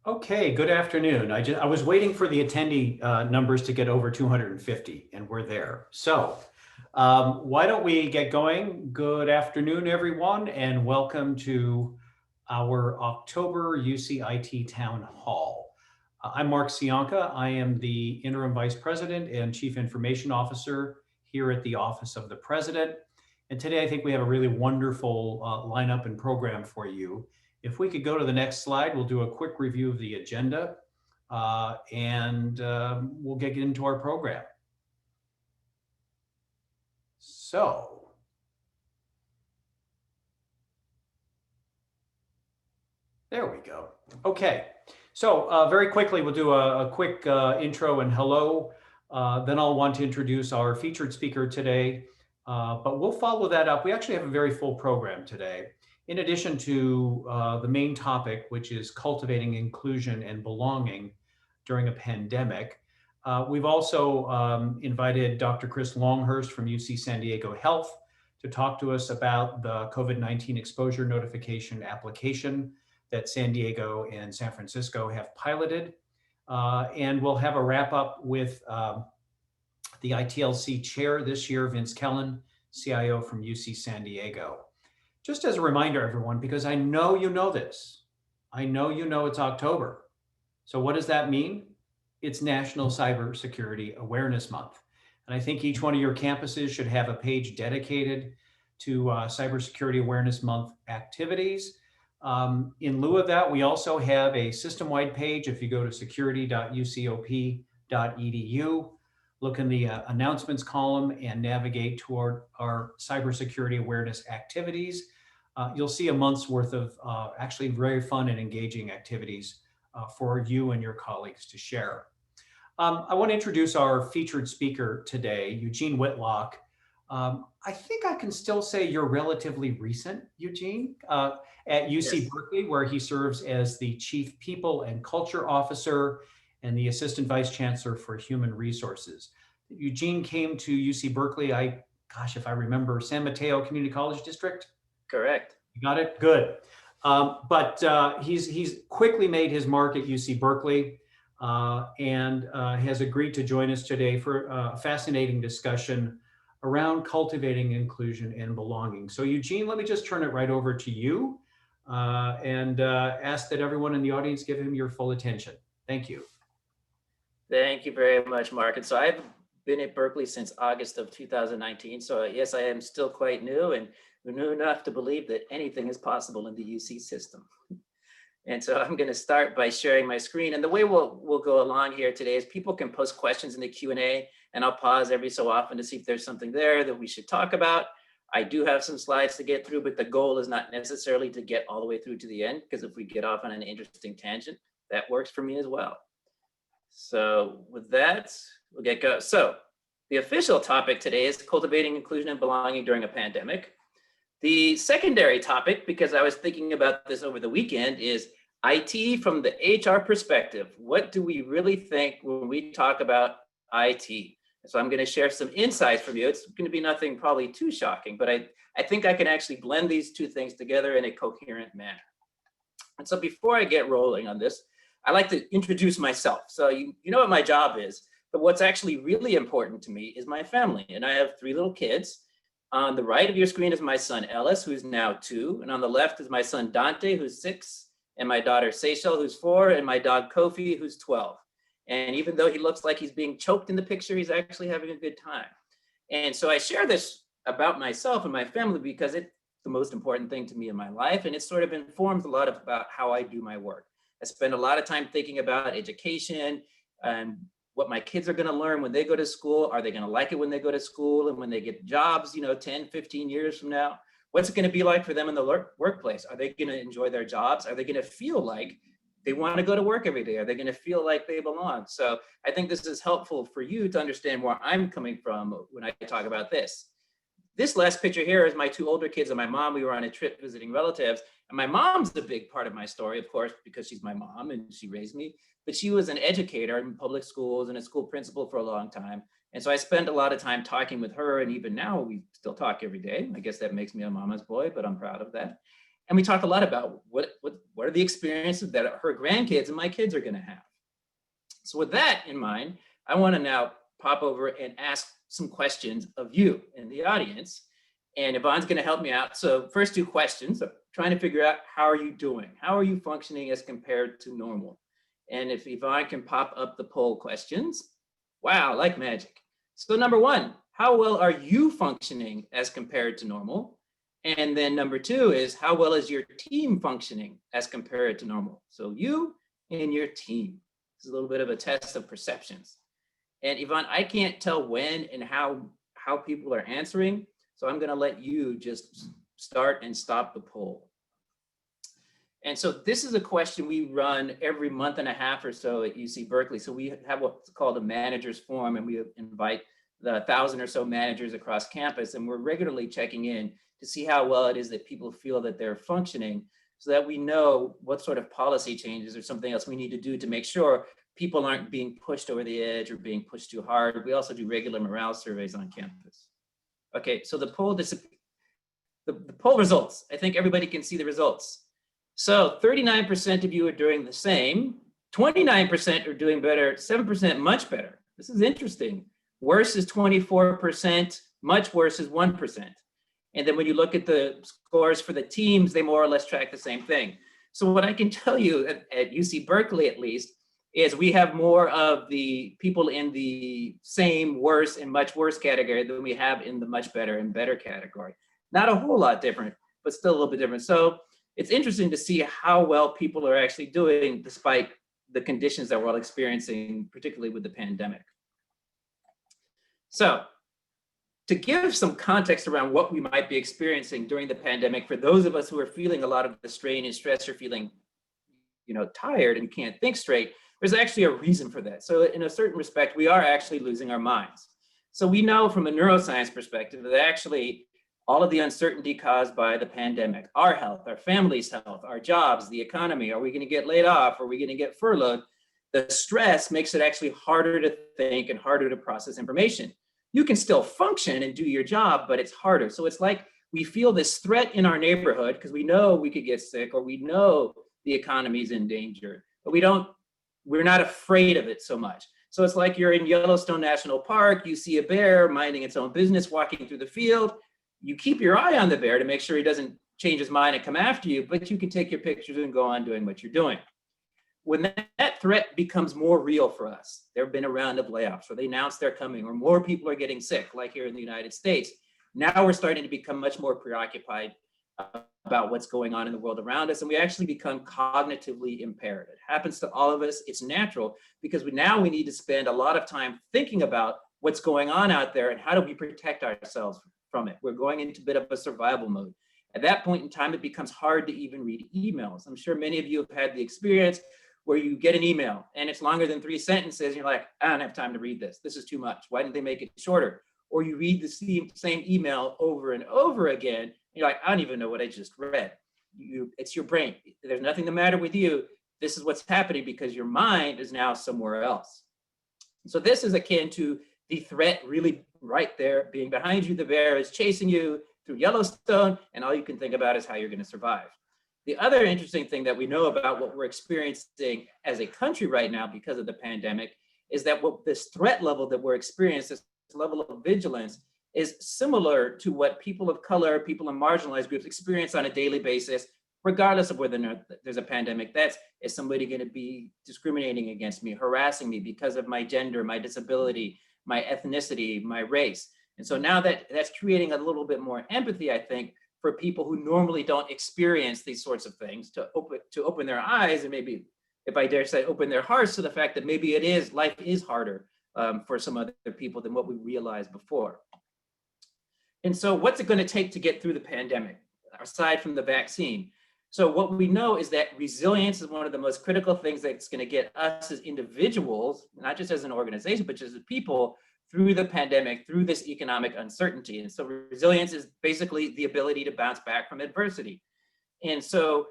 Okay, good afternoon. I was waiting for the attendee numbers to get over 250, and we're there. Why don't we get going? Good afternoon, everyone, and welcome to our October UCIT Town Hall. I'm Mark Sionka. I am the Interim Vice President and Chief Information Officer here at the Office of the President. And today I think we have a really wonderful lineup and program for you. If we could go to the next slide, we'll do a quick review of the agenda and we'll get into our program. So, there we go. Okay, so very quickly, we'll do a quick intro and hello. Then I'll want to introduce our featured speaker today, but we'll follow that up. We actually have a very full program today. In addition to the main topic, which is cultivating inclusion and belonging during a pandemic, we've also invited Dr. Chris Longhurst from UC San Diego Health to talk to us about the COVID-19 exposure notification application that San Diego and San Francisco have piloted. And we'll have a wrap up with the ITLC chair this year, Vince Kellen, CIO from UC San Diego. Just as a reminder, everyone, because I know you know this, I know you know it's October. So what does that mean? It's National Cybersecurity Awareness Month. And I think each one of your campuses should have a page dedicated to Cybersecurity Awareness Month activities. In lieu of that, we also have a system-wide page. If you go to security.ucop.edu, look in the announcements column and navigate toward our cybersecurity awareness activities, you'll see a month's worth of actually very fun and engaging activities for you and your colleagues to share. I want to introduce our featured speaker today, Eugene Whitlock. I think I can still say you're relatively recent, Eugene, at UC Yes. Berkeley, where he serves as the Chief People and Culture Officer and the Assistant Vice Chancellor for Human Resources. Eugene came to UC Berkeley, if I remember, San Mateo Community College District? Correct. You got it? Good. He's quickly made his mark at UC Berkeley and has agreed to join us today for a fascinating discussion around cultivating inclusion and belonging. So Eugene, let me just turn it right over to you and ask that everyone in the audience give him your full attention. Thank you. Thank you very much, Mark. And so I've been at Berkeley since August of 2019. So yes, I am still quite new and new enough to believe that anything is possible in the UC system. And so I'm going to start by sharing my screen. And the way we'll go along here today is people can post questions in the Q&A, and I'll pause every so often to see if there's something there that we should talk about. I do have some slides to get through, but the goal is not necessarily to get all the way through to the end, because if we get off on an interesting tangent, that works for me as well. So with that, we'll get going. So the official topic today is cultivating inclusion and belonging during a pandemic. The secondary topic, because I was thinking about this over the weekend, is IT from the HR perspective. What do we really think when we talk about IT? So I'm going to share some insights from you. It's going to be nothing probably too shocking, but I think I can actually blend these two things together in a coherent manner. And so before I get rolling on this, I like to introduce myself. So you know what my job is, but what's actually really important to me is my family. And I have 3 little kids. On the right of your screen is my son, Ellis, who's now 2. And on the left is my son, Dante, who's 6, and my daughter, Seychelle, who's 4, and my dog, Kofi, who's 12. And even though he looks like he's being choked in the picture, he's actually having a good time. And so I share this about myself and my family because it's the most important thing to me in my life. And it sort of informs a lot about how I do my work. I spend a lot of time thinking about education and what my kids are going to learn when they go to school. Are they going to like it when they go to school and when they get jobs, 10, 15 years from now? What's it going to be like for them in the workplace? Are they going to enjoy their jobs? Are they going to feel like they want to go to work every day? Are they going to feel like they belong? So I think this is helpful for you to understand where I'm coming from when I talk about this. This last picture here is my 2 older kids and my mom. We were on a trip visiting relatives. And my mom's a big part of my story, of course, because she's my mom and she raised me. But she was an educator in public schools and a school principal for a long time. And so I spend a lot of time talking with her. And even now we still talk every day. I guess that makes me a mama's boy, but I'm proud of that. And we talk a lot about what are the experiences that her grandkids and my kids are going to have. So with that in mind, I want to now pop over and ask some questions of you in the audience. And Yvonne's going to help me out. So first two questions, trying to figure out how are you doing? How are you functioning as compared to normal? And if Yvonne can pop up the poll questions, wow, like magic. So number one, how well are you functioning as compared to normal? And then number two is how well is your team functioning as compared to normal? So you and your team. This is a little bit of a test of perceptions. And Yvonne, I can't tell when and how people are answering. So I'm going to let you just start and stop the poll. And so this is a question we run every month and a half or so at UC Berkeley. So we have what's called a managers forum, and we invite the 1,000 or so managers across campus, and we're regularly checking in to see how well it is that people feel that they're functioning, so that we know what sort of policy changes or something else we need to do to make sure people aren't being pushed over the edge or being pushed too hard. We also do regular morale surveys on campus. Okay, so the poll results, I think everybody can see the results. So 39% of you are doing the same, 29% are doing better, 7% much better. This is interesting. Worse is 24%, much worse is 1%. And then when you look at the scores for the teams, they more or less track the same thing. So what I can tell you at UC Berkeley, at least, is we have more of the people in the same, worse, and much worse category than we have in the much better and better category. Not a whole lot different, but still a little bit different. So it's interesting to see how well people are actually doing despite the conditions that we're all experiencing, particularly with the pandemic. So to give some context around what we might be experiencing during the pandemic, for those of us who are feeling a lot of the strain and stress or feeling, tired and can't think straight, there's actually a reason for that. So in a certain respect, we are actually losing our minds. So we know from a neuroscience perspective that actually all of the uncertainty caused by the pandemic, our health, our family's health, our jobs, the economy, are we going to get laid off? Are we going to get furloughed? The stress makes it actually harder to think and harder to process information. You can still function and do your job, but it's harder. So it's like we feel this threat in our neighborhood because we know we could get sick or we know the economy's in danger, but we're not afraid of it so much. So it's like you're in Yellowstone National Park, you see a bear minding its own business, walking through the field. You keep your eye on the bear to make sure he doesn't change his mind and come after you, but you can take your pictures and go on doing what you're doing. When that threat becomes more real for us, there have been a round of layoffs, or they announce they're coming, or more people are getting sick, like here in the United States. Now we're starting to become much more preoccupied about what's going on in the world around us, and we actually become cognitively impaired. It happens to all of us. It's natural because we need to spend a lot of time thinking about what's going on out there and how do we protect ourselves from it. We're going into a bit of a survival mode. At that point in time, it becomes hard to even read emails. I'm sure many of you have had the experience where you get an email and it's longer than 3 sentences. And you're like, I don't have time to read this. This is too much. Why didn't they make it shorter? Or you read the same email over and over again. And you're like, I don't even know what I just read. It's your brain. There's nothing the matter with you. This is what's happening because your mind is now somewhere else. So this is akin to the threat really right there being behind you. The bear is chasing you through Yellowstone, and all you can think about is how you're going to survive. The other interesting thing that we know about what we're experiencing as a country right now because of the pandemic is that what this threat level that we're experiencing, this level of vigilance, is similar to what people of color, people in marginalized groups experience on a daily basis, regardless of whether there's a pandemic. Is somebody going to be discriminating against me, harassing me because of my gender, my disability, my ethnicity, my race? And so now that's creating a little bit more empathy, I think, for people who normally don't experience these sorts of things, to open their eyes and maybe, if I dare say, open their hearts to the fact that maybe life is harder for some other people than what we realized before. And so what's it going to take to get through the pandemic, aside from the vaccine? So what we know is that resilience is one of the most critical things that's going to get us as individuals, not just as an organization, but just as people, through the pandemic, through this economic uncertainty. And so resilience is basically the ability to bounce back from adversity. And so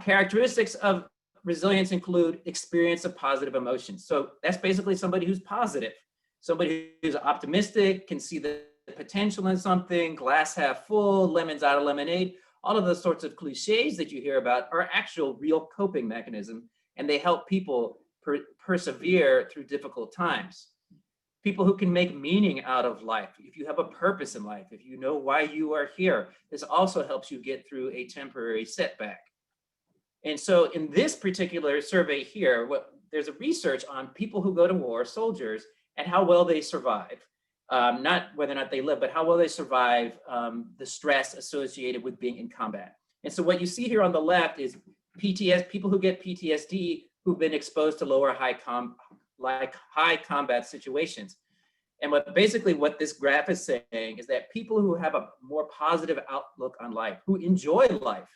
characteristics of resilience include experience of positive emotions. So that's basically somebody who's positive, somebody who's optimistic, can see the potential in something, glass half full, lemons out of lemonade. All of those sorts of cliches that you hear about are actual real coping mechanism, and they help people persevere through difficult times. People who can make meaning out of life. If you have a purpose in life, if you know why you are here, this also helps you get through a temporary setback. And so in this particular survey here, there's a research on people who go to war, soldiers, and how well they survive. Not whether or not they live, but how well they survive the stress associated with being in combat. And so what you see here on the left is people who get PTSD who've been exposed to high combat situations. And what this graph is saying is that people who have a more positive outlook on life, who enjoy life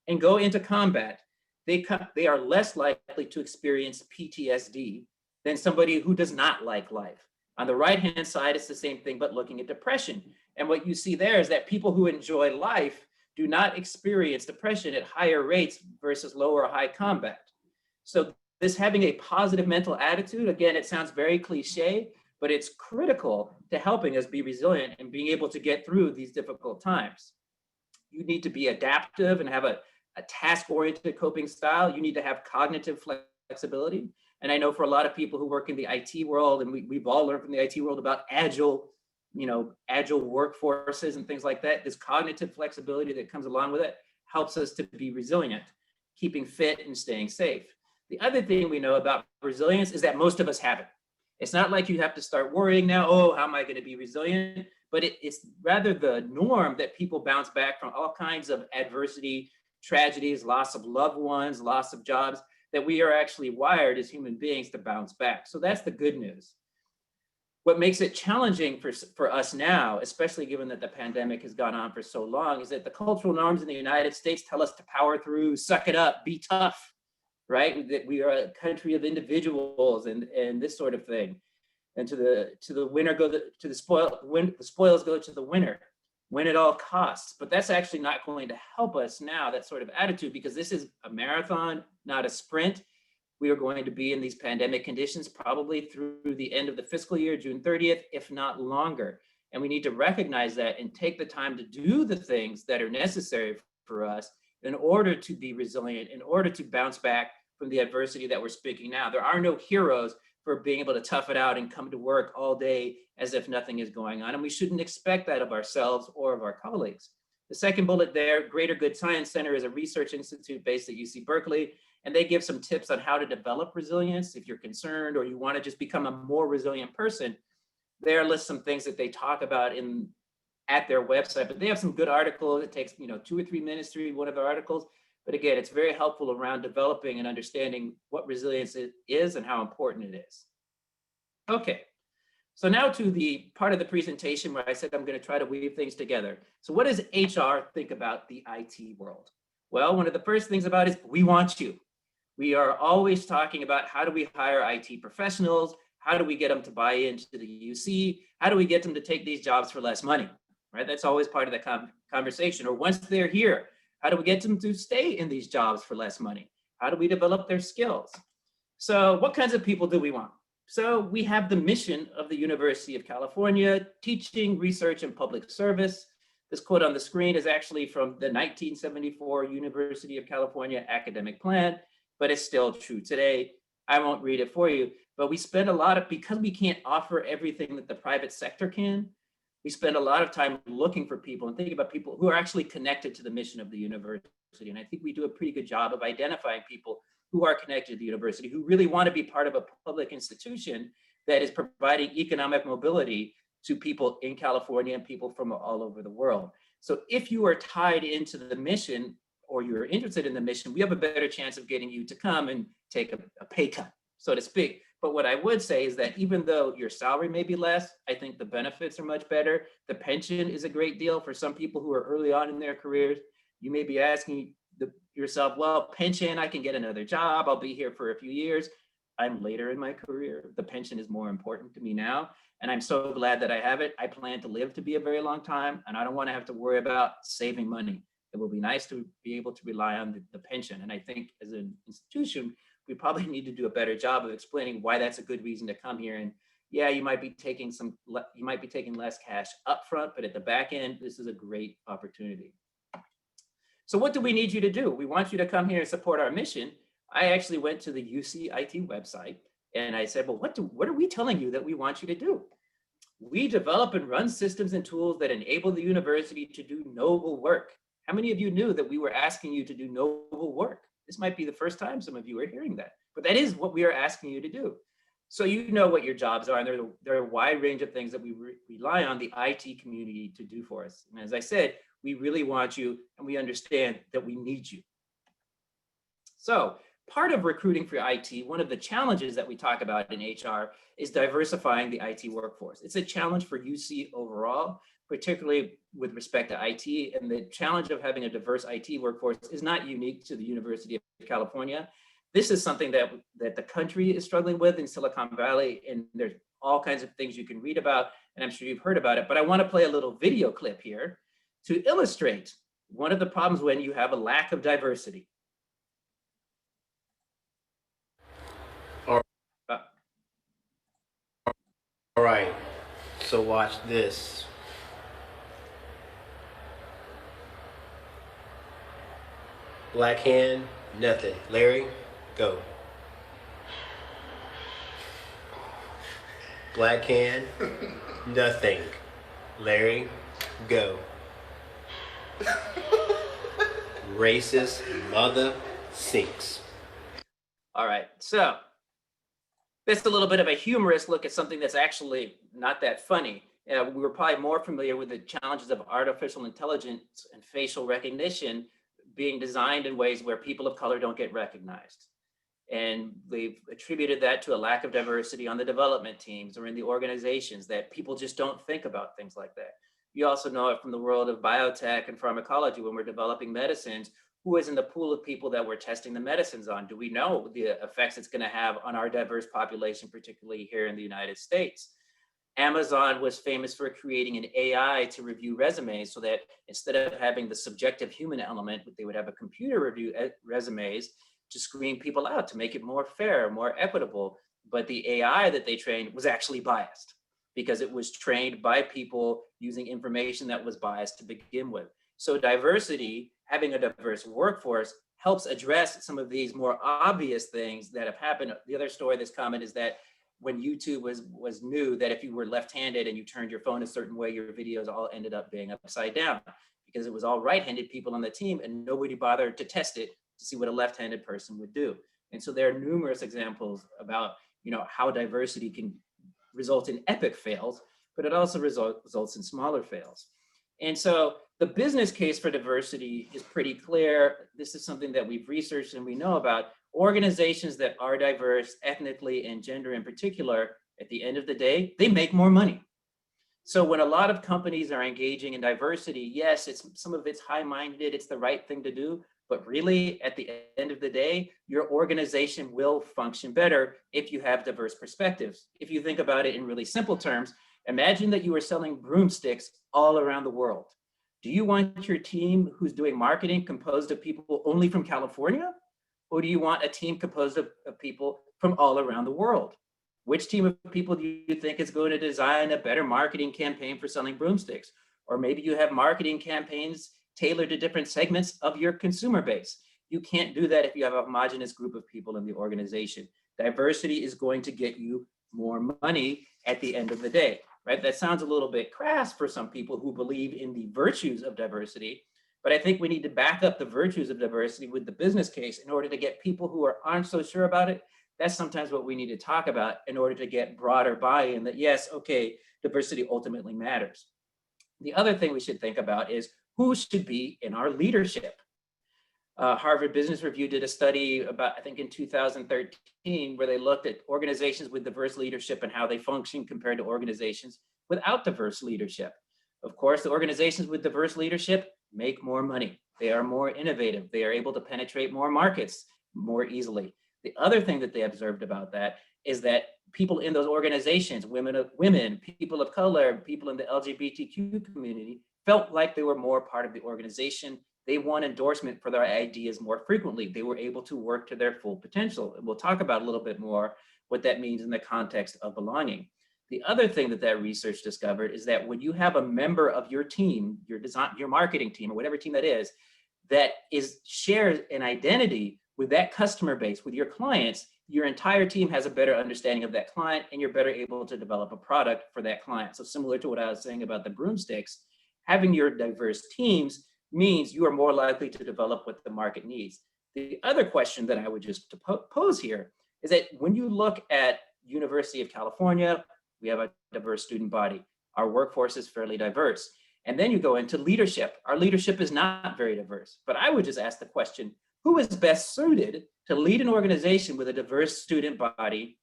and go into combat, they are less likely to experience PTSD than somebody who does not like life. On the right-hand side, it's the same thing, but looking at depression. And what you see there is that people who enjoy life do not experience depression at higher rates versus high combat. So this having a positive mental attitude, again, it sounds very cliche, but it's critical to helping us be resilient and being able to get through these difficult times. You need to be adaptive and have a task-oriented coping style. You need to have cognitive flexibility. And I know for a lot of people who work in the IT world, and we've all learned from the IT world about agile workforces and things like that, this cognitive flexibility that comes along with it helps us to be resilient, keeping fit and staying safe. The other thing we know about resilience is that most of us have it. It's not like you have to start worrying now, oh, how am I going to be resilient? But it's rather the norm that people bounce back from all kinds of adversity, tragedies, loss of loved ones, loss of jobs, that we are actually wired as human beings to bounce back. So that's the good news. What makes it challenging for us now, especially given that the pandemic has gone on for so long, is that the cultural norms in the United States tell us to power through, suck it up, be tough, right? That we are a country of individuals and this sort of thing. And to the winner go to the spoils go to the winner, win at all costs. But that's actually not going to help us now, that sort of attitude, because this is a marathon, not a sprint. We are going to be in these pandemic conditions probably through the end of the fiscal year, June 30th, if not longer. And we need to recognize that and take the time to do the things that are necessary for us in order to be resilient, in order to bounce back from the adversity that we're speaking now. There are no heroes for being able to tough it out and come to work all day as if nothing is going on. And we shouldn't expect that of ourselves or of our colleagues. The second bullet there, Greater Good Science Center is a research institute based at UC Berkeley, and they give some tips on how to develop resilience. If you're concerned or you want to just become a more resilient person, there lists some things that they talk about at their website, but they have some good articles. It takes 2 or 3 minutes to read one of their articles. But again, it's very helpful around developing and understanding what resilience is and how important it is. Okay, so now to the part of the presentation where I said I'm going to try to weave things together. So what does HR think about the IT world? Well, one of the first things about it is we want you. We are always talking about how do we hire IT professionals? How do we get them to buy into the UC? How do we get them to take these jobs for less money, right? That's always part of the conversation. Or once they're here, how do we get them to stay in these jobs for less money? How do we develop their skills? So what kinds of people do we want? So we have the mission of the University of California, teaching, research, and public service. This quote on the screen is actually from the 1974 University of California academic plan, but it's still true today. I won't read it for you, but we spend because we can't offer everything that the private sector can, we spend a lot of time looking for people and thinking about people who are actually connected to the mission of the university. And I think we do a pretty good job of identifying people who are connected to the university, who really want to be part of a public institution that is providing economic mobility to people in California and people from all over the world. So if you are tied into the mission or you're interested in the mission, we have a better chance of getting you to come and take a pay cut, so to speak. But what I would say is that even though your salary may be less, I think the benefits are much better. The pension is a great deal for some people who are early on in their careers. You may be asking yourself, well, pension, I can get another job. I'll be here for a few years. I'm later in my career. The pension is more important to me now. And I'm so glad that I have it. I plan to live to be a very long time, and I don't want to have to worry about saving money. It will be nice to be able to rely on the pension. And I think as an institution, we probably need to do a better job of explaining why that's a good reason to come here. And yeah, you might be taking less cash up front, but at the back end, this is a great opportunity. So what do we need you to do? We want you to come here and support our mission. I actually went to the UC IT website and I said, well, what are we telling you that we want you to do? We develop and run systems and tools that enable the university to do noble work. How many of you knew that we were asking you to do noble work? This might be the first time some of you are hearing that, but that is what we are asking you to do. So you know what your jobs are, and there are a wide range of things that we rely on the IT community to do for us. And as I said, we really want you, and we understand that we need you. So part of recruiting for IT, one of the challenges that we talk about in HR is diversifying the IT workforce. It's a challenge for UC overall, particularly with respect to IT. And the challenge of having a diverse IT workforce is not unique to the University of California. This is something that the country is struggling with in Silicon Valley, and there's all kinds of things you can read about, and I'm sure you've heard about it, but I want to play a little video clip here to illustrate one of the problems when you have a lack of diversity. All right, so watch this. Black hand, nothing. Larry, go. Black hand, nothing. Larry, go. Racist mother sinks. All right, so that's a little bit of a humorous look at something that's actually not that funny. We were probably more familiar with the challenges of artificial intelligence and facial recognition being designed in ways where people of color don't get recognized. And they've attributed that to a lack of diversity on the development teams or in the organizations, that people just don't think about things like that. You also know it from the world of biotech and pharmacology. When we're developing medicines, who is in the pool of people that we're testing the medicines on? Do we know the effects it's going to have on our diverse population, particularly here in the United States? Amazon was famous for creating an AI to review resumes so that instead of having the subjective human element, they would have a computer review resumes to screen people out, to make it more fair, more equitable. But the AI that they trained was actually biased because it was trained by people using information that was biased to begin with. So diversity, having a diverse workforce, helps address some of these more obvious things that have happened. The other story that's common is that when YouTube was new, that if you were left-handed and you turned your phone a certain way, your videos all ended up being upside down because it was all right-handed people on the team and nobody bothered to test it to see what a left-handed person would do. And so there are numerous examples about, how diversity can result in epic fails, but it also results in smaller fails. And so the business case for diversity is pretty clear. This is something that we've researched and we know about. Organizations that are diverse ethnically and gender in particular, at the end of the day, they make more money. So when a lot of companies are engaging in diversity, yes, some of it's high-minded, it's the right thing to do, but really at the end of the day, your organization will function better if you have diverse perspectives. If you think about it in really simple terms, imagine that you are selling broomsticks all around the world. Do you want your team who's doing marketing composed of people only from California? Or do you want a team composed of people from all around the world? Which team of people do you think is going to design a better marketing campaign for selling broomsticks? Or maybe you have marketing campaigns tailored to different segments of your consumer base. You can't do that if you have a homogenous group of people in the organization. Diversity is going to get you more money at the end of the day, right? That sounds a little bit crass for some people who believe in the virtues of diversity, but I think we need to back up the virtues of diversity with the business case in order to get people who aren't so sure about it. That's sometimes what we need to talk about in order to get broader buy-in that, yes, okay, diversity ultimately matters. The other thing we should think about is who should be in our leadership. Harvard Business Review did a study about, I think in 2013, where they looked at organizations with diverse leadership and how they function compared to organizations without diverse leadership. Of course, the organizations with diverse leadership make more money. They are more innovative. They are able to penetrate more markets more easily. The other thing that they observed about that is that people in those organizations, women, people of color, people in the LGBTQ community, felt like they were more part of the organization. They won endorsement for their ideas more frequently. They were able to work to their full potential. And we'll talk about a little bit more what that means in the context of belonging. The other thing that research discovered is that when you have a member of your team, your marketing team, or whatever team that is, that shares an identity with that customer base, with your clients, your entire team has a better understanding of that client, and you're better able to develop a product for that client. So similar to what I was saying about the broomsticks, having your diverse teams means you are more likely to develop what the market needs. The other question that I would just pose here is that when you look at University of California, we have a diverse student body. Our workforce is fairly diverse. And then you go into leadership. Our leadership is not very diverse. But I would just ask the question, who is best suited to lead an organization with a diverse student body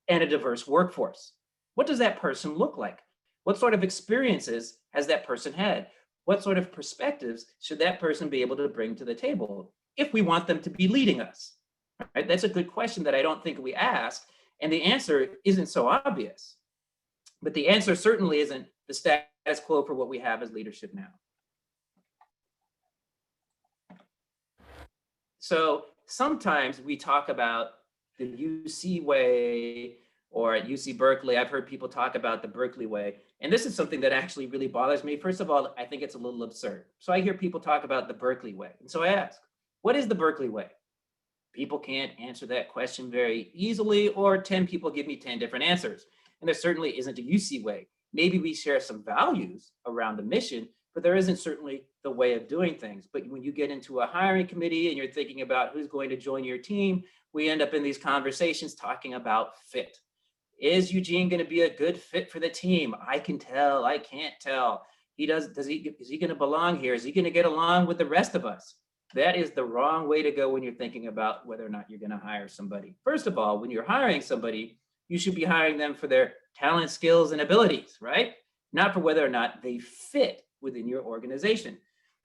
and a diverse workforce? What does that person look like? What sort of experiences has that person had? What sort of perspectives should that person be able to bring to the table if we want them to be leading us? Right? That's a good question that I don't think we ask, and the answer isn't so obvious. But the answer certainly isn't the status quo for what we have as leadership now. So sometimes we talk about the UC way, or at UC Berkeley, I've heard people talk about the Berkeley way. And this is something that actually really bothers me. First of all, I think it's a little absurd. So I hear people talk about the Berkeley way. And so I ask, what is the Berkeley way? People can't answer that question very easily, or 10 people give me 10 different answers. And there certainly isn't a UC way. Maybe we share some values around the mission, but there isn't certainly the way of doing things. But when you get into a hiring committee and you're thinking about who's going to join your team, we end up in these conversations talking about fit. Is Eugene going to be a good fit for the team? I can tell, I can't tell. Is he going to belong here? Is he going to get along with the rest of us? That is the wrong way to go when you're thinking about whether or not you're going to hire somebody. First of all, when you're hiring somebody, you should be hiring them for their talent, skills, and abilities, right? Not for whether or not they fit within your organization.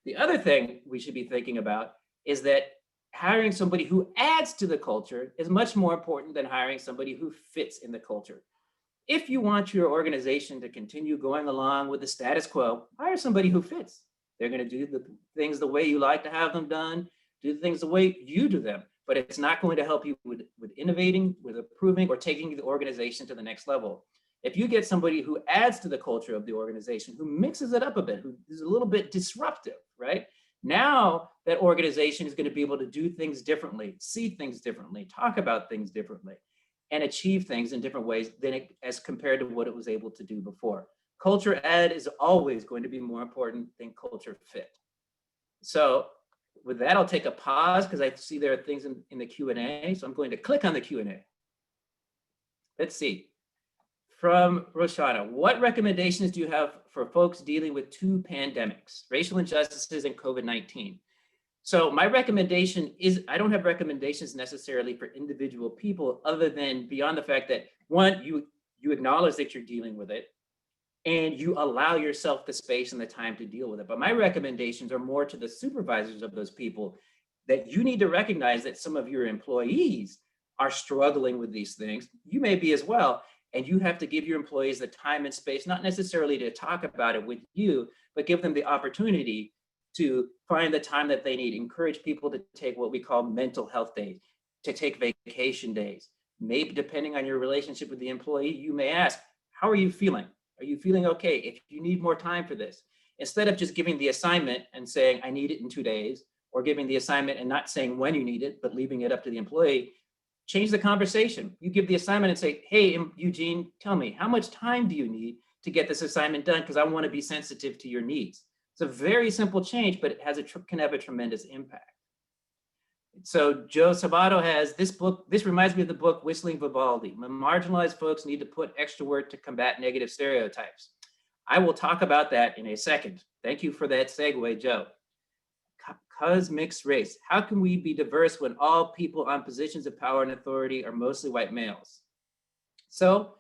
The other thing we should be thinking about is that hiring somebody who adds to the culture is much more important than hiring somebody who fits in the culture. If you want your organization to continue going along with the status quo, hire somebody who fits. They're going to do the things the way you like to have them done, do the things the way you do them, but it's not going to help you with innovating, with improving, or taking the organization to the next level. If you get somebody who adds to the culture of the organization, who mixes it up a bit, who is a little bit disruptive, right? Now that organization is going to be able to do things differently, see things differently, talk about things differently, and achieve things in different ways as compared to what it was able to do before. Culture ed is always going to be more important than culture fit. So with that, I'll take a pause because I see there are things in the Q&A. So I'm going to click on the Q&A. Let's see. From Roshana, what recommendations do you have for folks dealing with two pandemics, racial injustices and COVID-19? So my recommendation is, I don't have recommendations necessarily for individual people other than beyond the fact that, one, you acknowledge that you're dealing with it and you allow yourself the space and the time to deal with it. But my recommendations are more to the supervisors of those people, that you need to recognize that some of your employees are struggling with these things. You may be as well. And you have to give your employees the time and space, not necessarily to talk about it with you, but give them the opportunity to find the time that they need. Encourage people to take what we call mental health days, to take vacation days. Maybe depending on your relationship with the employee, you may ask, how are you feeling? Are you feeling okay? If you need more time for this, instead of just giving the assignment and saying, I need it in 2 days, or giving the assignment and not saying when you need it, but leaving it up to the employee, change the conversation. You give the assignment and say, hey, Eugene, tell me, how much time do you need to get this assignment done? Because I want to be sensitive to your needs. It's a very simple change, but it can have a tremendous impact. So Joe Sabato has this book. This reminds me of the book, Whistling Vivaldi. Marginalized folks need to put extra work to combat negative stereotypes. I will talk about that in a second. Thank you for that segue, Joe. Cause mixed race. How can we be diverse when all people on positions of power and authority are mostly white males? So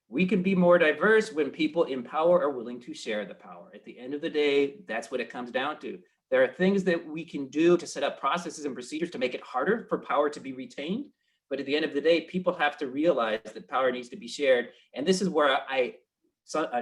we can be more diverse when people in power are willing to share the power. At the end of the day, that's what it comes down to. There are things that we can do to set up processes and procedures to make it harder for power to be retained. But at the end of the day, people have to realize that power needs to be shared. And this is where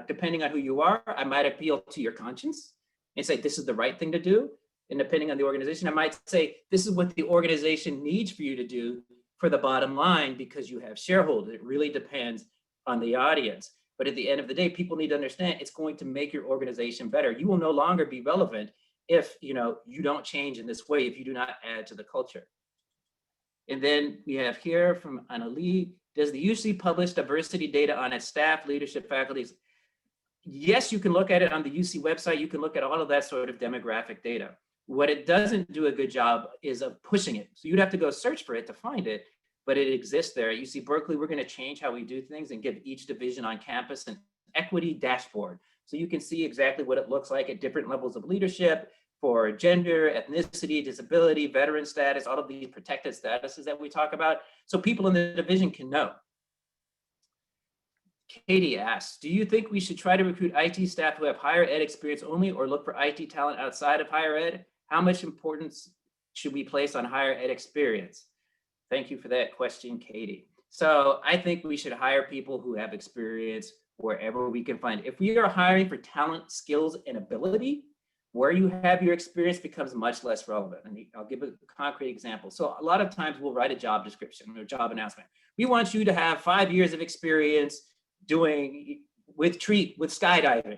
depending on who you are, I might appeal to your conscience and say, this is the right thing to do. And depending on the organization, I might say, this is what the organization needs for you to do for the bottom line because you have shareholders. It really depends on the audience. But at the end of the day, people need to understand it's going to make your organization better. You will no longer be relevant if you don't change in this way, if you do not add to the culture. And then we have here from Annalie, does the UC publish diversity data on its staff, leadership, faculties? Yes, you can look at it on the UC website. You can look at all of that sort of demographic data. What it doesn't do a good job is of pushing it. So you'd have to go search for it to find it, but it exists there. At UC Berkeley, we're going to change how we do things and give each division on campus an equity dashboard. So you can see exactly what it looks like at different levels of leadership for gender, ethnicity, disability, veteran status, all of these protected statuses that we talk about. So people in the division can know. Katie asks, do you think we should try to recruit IT staff who have higher ed experience only or look for IT talent outside of higher ed? How much importance should we place on higher ed experience? Thank you for that question, Katie. So I think we should hire people who have experience wherever we can find. If we are hiring for talent, skills, and ability, where you have your experience becomes much less relevant. And I'll give a concrete example. So a lot of times we'll write a job description or job announcement. We want you to have 5 years of experience doing with skydiving.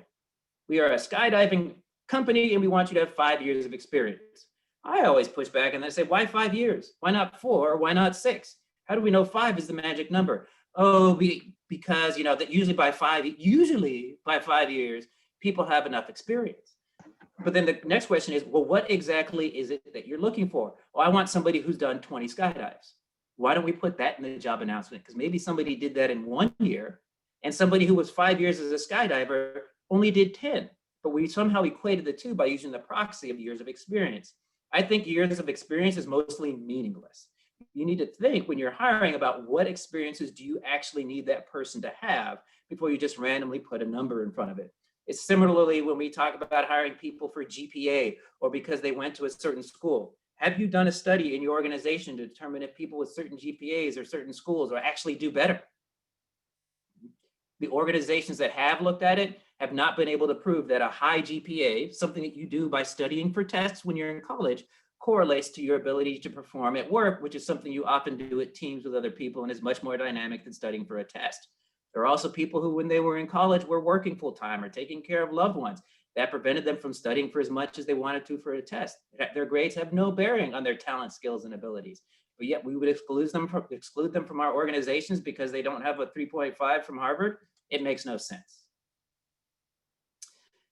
We are a skydiving company and we want you to have 5 years of experience. I always push back and I say, why 5 years? Why not 4? Why not 6? How do we know 5 is the magic number? Oh, because that usually by 5 years, people have enough experience. But then the next question is, well, what exactly is it that you're looking for? Well, I want somebody who's done 20 skydives. Why don't we put that in the job announcement? Because maybe somebody did that in 1 year and somebody who was 5 years as a skydiver only did 10, but we somehow equated the two by using the proxy of years of experience. I think years of experience is mostly meaningless. You need to think when you're hiring about what experiences do you actually need that person to have before you just randomly put a number in front of it. It's similarly when we talk about hiring people for GPA or because they went to a certain school. Have you done a study in your organization to determine if people with certain GPAs or certain schools or actually do better? The organizations that have looked at it have not been able to prove that a high GPA, something that you do by studying for tests when you're in college, correlates to your ability to perform at work, which is something you often do at teams with other people and is much more dynamic than studying for a test. There are also people who, when they were in college, were working full time or taking care of loved ones. That prevented them from studying for as much as they wanted to for a test. Their grades have no bearing on their talent, skills, and abilities. But yet we would exclude them from our organizations because they don't have a 3.5 from Harvard. It makes no sense.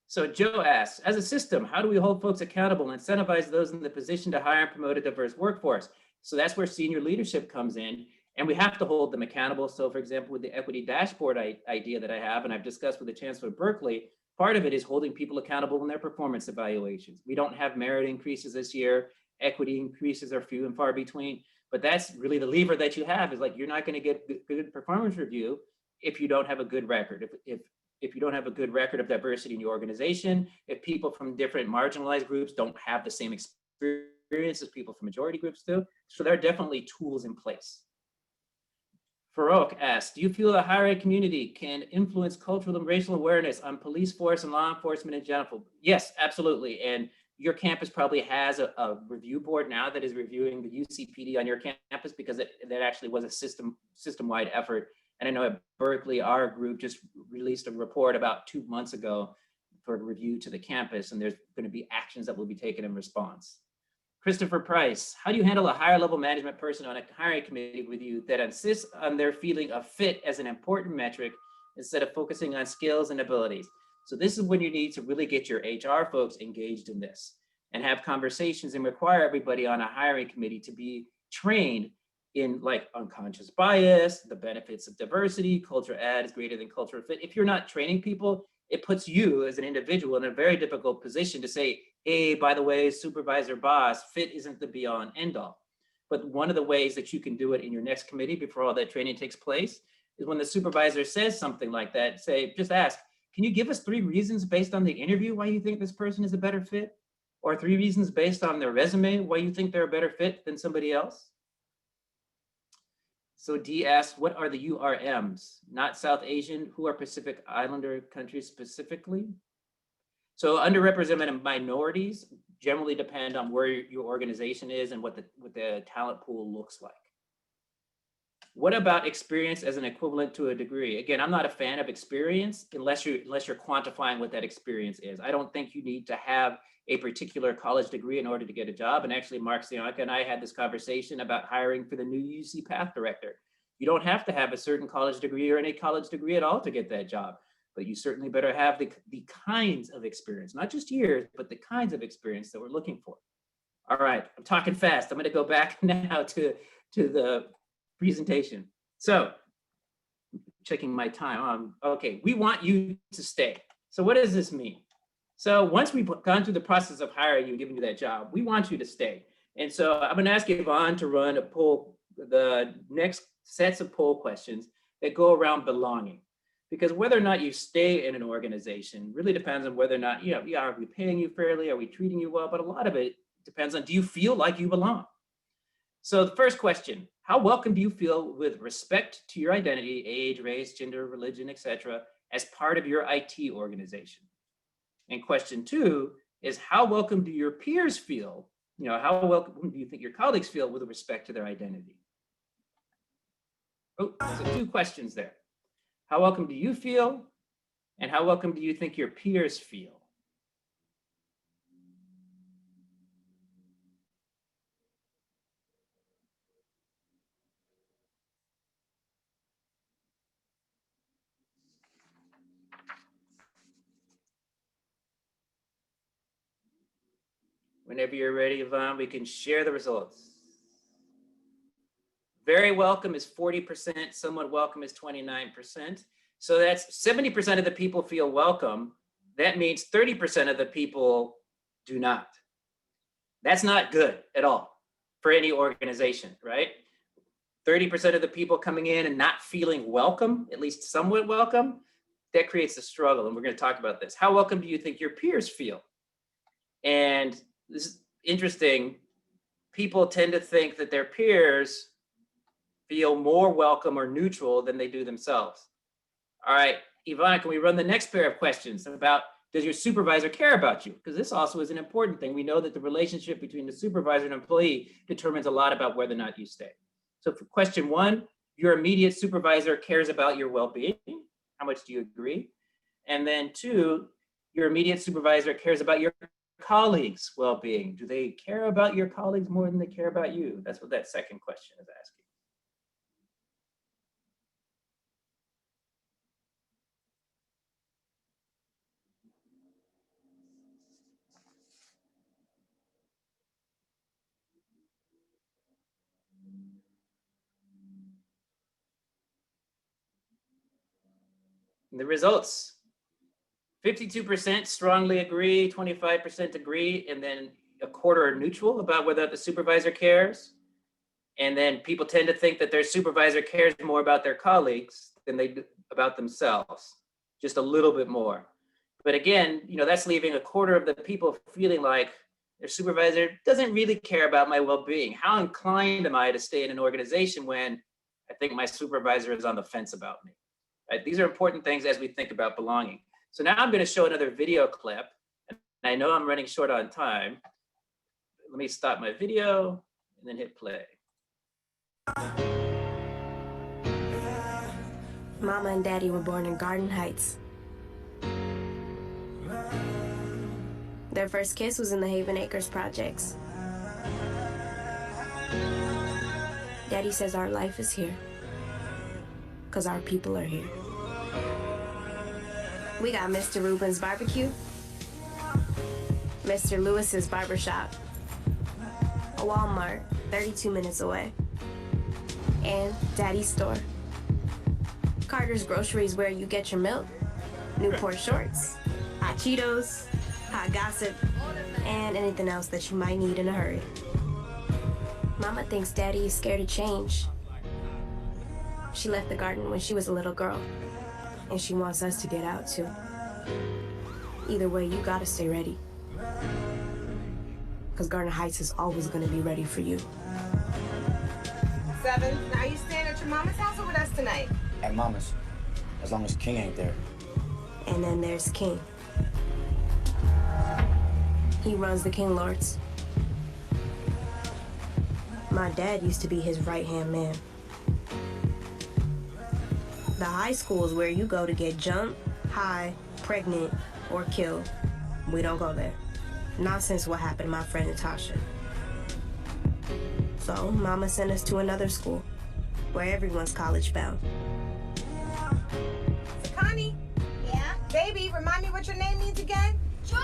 So Joe asks, as a system, how do we hold folks accountable and incentivize those in the position to hire and promote a diverse workforce? So that's where senior leadership comes in, and we have to hold them accountable. So for example, with the equity dashboard idea that I have, and I've discussed with the Chancellor of Berkeley, part of it is holding people accountable in their performance evaluations. We don't have merit increases this year. Equity increases are few and far between, but that's really the lever that you have is like, you're not gonna get good performance review if you don't have a good record. If you don't have a good record of diversity in your organization, if people from different marginalized groups don't have the same experience as people from majority groups do. So there are definitely tools in place. Farouk asks, do you feel the higher ed community can influence cultural and racial awareness on police force and law enforcement in general? Yes, absolutely. And your campus probably has a review board now that is reviewing the UCPD on your campus because that actually was a system-wide effort. And I know at Berkeley, our group just released a report about 2 months ago for review to the campus, and there's going to be actions that will be taken in response. Christopher Price, how do you handle a higher level management person on a hiring committee with you that insists on their feeling of fit as an important metric instead of focusing on skills and abilities? So this is when you need to really get your HR folks engaged in this and have conversations and require everybody on a hiring committee to be trained in like unconscious bias, the benefits of diversity, culture add is greater than cultural fit. If you're not training people, it puts you as an individual in a very difficult position to say, hey, by the way, supervisor boss, fit isn't the be all and end all. But one of the ways that you can do it in your next committee before all that training takes place is when the supervisor says something like that, say, just ask, can you give us 3 reasons based on the interview why you think this person is a better fit? Or 3 reasons based on their resume why you think they're a better fit than somebody else? So D asks, what are the URMs? Not South Asian, who are Pacific Islander countries specifically? So underrepresented minorities generally depend on where your organization is and what the talent pool looks like. What about experience as an equivalent to a degree? Again, I'm not a fan of experience unless you're quantifying what that experience is. I don't think you need to have a particular college degree in order to get a job. And actually, Mark Sionka and I had this conversation about hiring for the new UC Path Director. You don't have to have a certain college degree or any college degree at all to get that job, but you certainly better have the kinds of experience, not just years, but the kinds of experience that we're looking for. All right, I'm talking fast. I'm going to go back now to the presentation. So, checking my time. Okay, we want you to stay. So what does this mean? So once we've gone through the process of hiring you, giving you that job, we want you to stay. And so I'm going to ask Yvonne to run a poll, the next sets of poll questions that go around belonging. Because whether or not you stay in an organization really depends on whether or not, are we paying you fairly? Are we treating you well? But a lot of it depends on, do you feel like you belong? So the first question, how welcome do you feel with respect to your identity, age, race, gender, religion, etc., as part of your IT organization? And question two is, how welcome do your peers feel? How welcome do you think your colleagues feel with respect to their identity? Oh, so two questions there. How welcome do you feel? And how welcome do you think your peers feel? Whenever you're ready, Yvonne, we can share the results. Very welcome is 40%, somewhat welcome is 29%. So that's 70% of the people feel welcome. That means 30% of the people do not. That's not good at all for any organization, right? 30% of the people coming in and not feeling welcome, at least somewhat welcome, that creates a struggle. And we're going to talk about this. How welcome do you think your peers feel? And this is interesting. People tend to think that their peers feel more welcome or neutral than they do themselves. All right, Yvonne, can we run the next pair of questions about, does your supervisor care about you? Because this also is an important thing. We know that the relationship between the supervisor and employee determines a lot about whether or not you stay. So for question one, your immediate supervisor cares about your well-being. How much do you agree? And then two, your immediate supervisor cares about your colleagues' well-being. Do they care about your colleagues more than they care about you? That's what that second question is asking. And the results, 52% strongly agree, 25% agree, and then a quarter are neutral about whether the supervisor cares. And then people tend to think that their supervisor cares more about their colleagues than they do about themselves, just a little bit more. But again, that's leaving a quarter of the people feeling like their supervisor doesn't really care about my well-being. How inclined am I to stay in an organization when I think my supervisor is on the fence about me? Right? These are important things as we think about belonging. So now I'm going to show another video clip, and I know I'm running short on time. Let me stop my video and then hit play. Mama and Daddy were born in Garden Heights. Their first kiss was in the Haven Acres projects. Daddy says our life is here, because our people are here. We got Mr. Rubin's barbecue, Mr. Lewis's barbershop, a Walmart 32 minutes away, and Daddy's store. Carter's Groceries, where you get your milk, Newport shorts, hot Cheetos, hot gossip, and anything else that you might need in a hurry. Mama thinks Daddy is scared of change. She left the garden when she was a little girl, and she wants us to get out too. Either way, you gotta stay ready, because Garden Heights is always gonna be ready for you. 7, now are you staying at your mama's house or with us tonight? At Mama's, as long as King ain't there. And then there's King. He runs the King Lords. My dad used to be his right-hand man. The high school is where you go to get jumped, high, pregnant, or killed. We don't go there. Not since what happened to my friend Natasha. So, Mama sent us to another school, where everyone's college bound. Connie, Yeah? baby, remind me what your name means again? Joy!